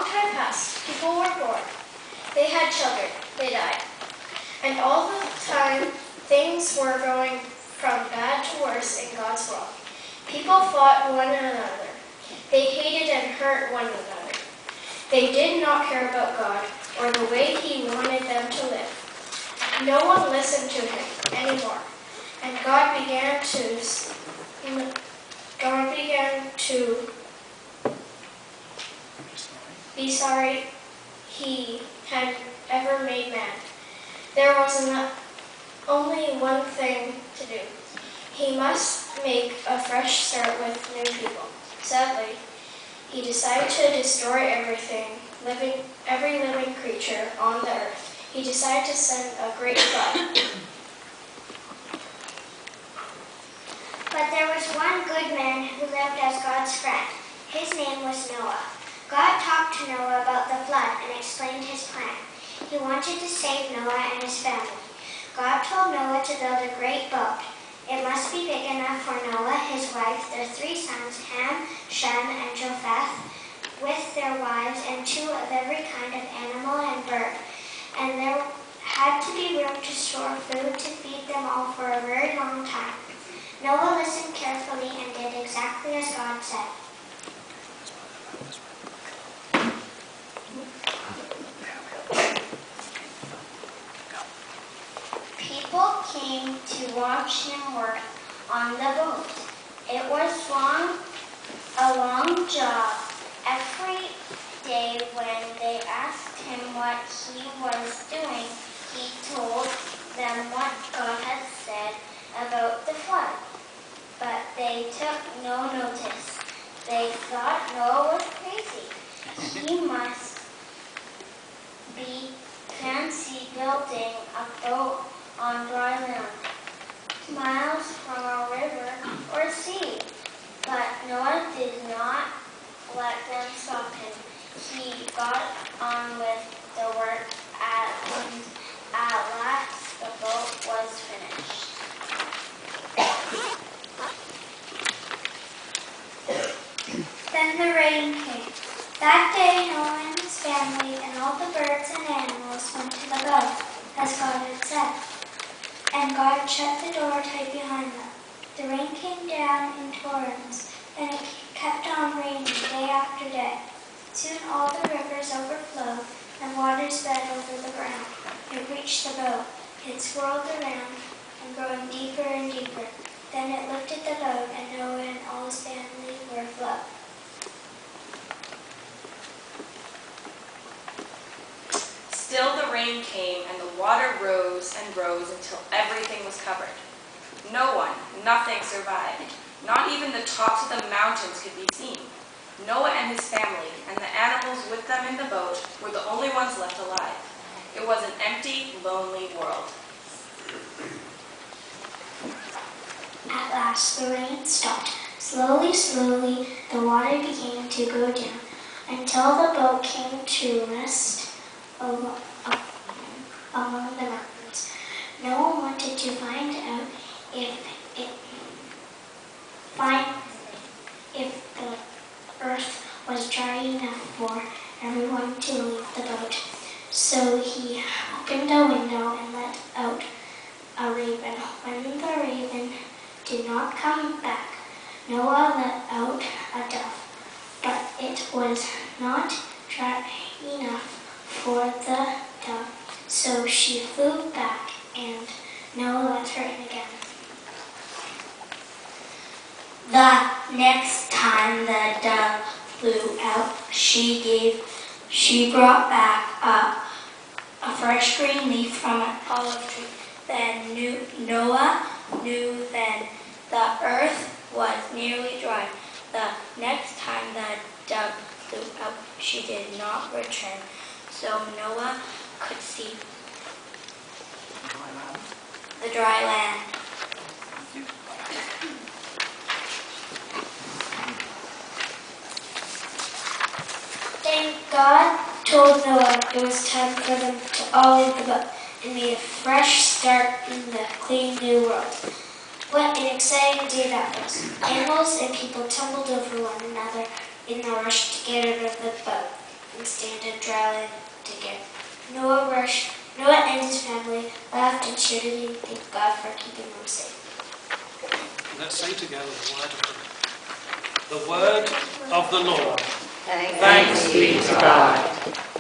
time passed. People were born. They had children. They died. And all the time, things were going from bad to worse in God's world. People fought one another. They hated and hurt one another. They did not care about God or the way He wanted them to live. No one listened to Him anymore, and God began to be sorry He had ever made man. There was only one thing to do. He must make a fresh start with new people. Sadly, He decided to destroy every living creature on the earth. He decided to send a great flood. But there was one good man who lived as God's friend. His name was Noah. God talked to Noah about the flood and explained his plan. He wanted to save Noah and his family. God told Noah to build a great boat. It must be big enough for Noah, his wife, their 3 sons, Ham, Shem, and Japheth, with their wives, and 2 of every kind of animal and bird. And there had to be room to store food to feed them all for a very long time. Noah listened carefully and did exactly as God said. People came to watch him work on the boat. It was a long job. Every day when they asked him what he was doing, he told them what God had said about the flood. But they took no notice. They thought Noah was crazy. He must be fancy building a boat on dry land, miles from a river or sea. But Noah did not let them stop him. He got on with the work and at last the boat was finished. Then the rain came. That day Noah and his family and all the birds and animals went to the boat, as God had said. And God shut the door tight behind them. The rain came down in torrents, and it kept on raining day after day. Soon all the rivers overflowed, and water spread over the ground. It reached the boat. It swirled around and growing deeper and deeper. Then it lifted the boat, and Noah and all his family were afloat. Still the rain came, and the water rose and rose until everything was covered. No one, nothing survived. Not even the tops of the mountains could be seen. Noah and his family and the animals with them in the boat were the only ones left alive. It was an empty, lonely world. At last the rain stopped. Slowly, slowly, the water began to go down until the boat came to rest among the mountains. No one wanted to find out if the earth was dry enough for everyone to leave the boat. So he opened a window and let out a raven. When the raven did not come back, Noah let out a dove, but it was not dry enough for the dove, so she flew back and Noah let her in again. The next time the dove flew out, she brought back a fresh green leaf from an olive tree. Then Noah knew then the earth was nearly dry. The next time the dove flew out, she did not return, so Noah could see the dry land. Then God told Noah it was time for them to all leave the boat and made a fresh start in the clean new world. What an exciting day that was. Animals and people tumbled over one another in the rush to get out of the boat. and stand on dry land together. Noah and his family laughed and cheered and thanked God for keeping them safe. Let's say together the word of the Lord. Thanks be to God.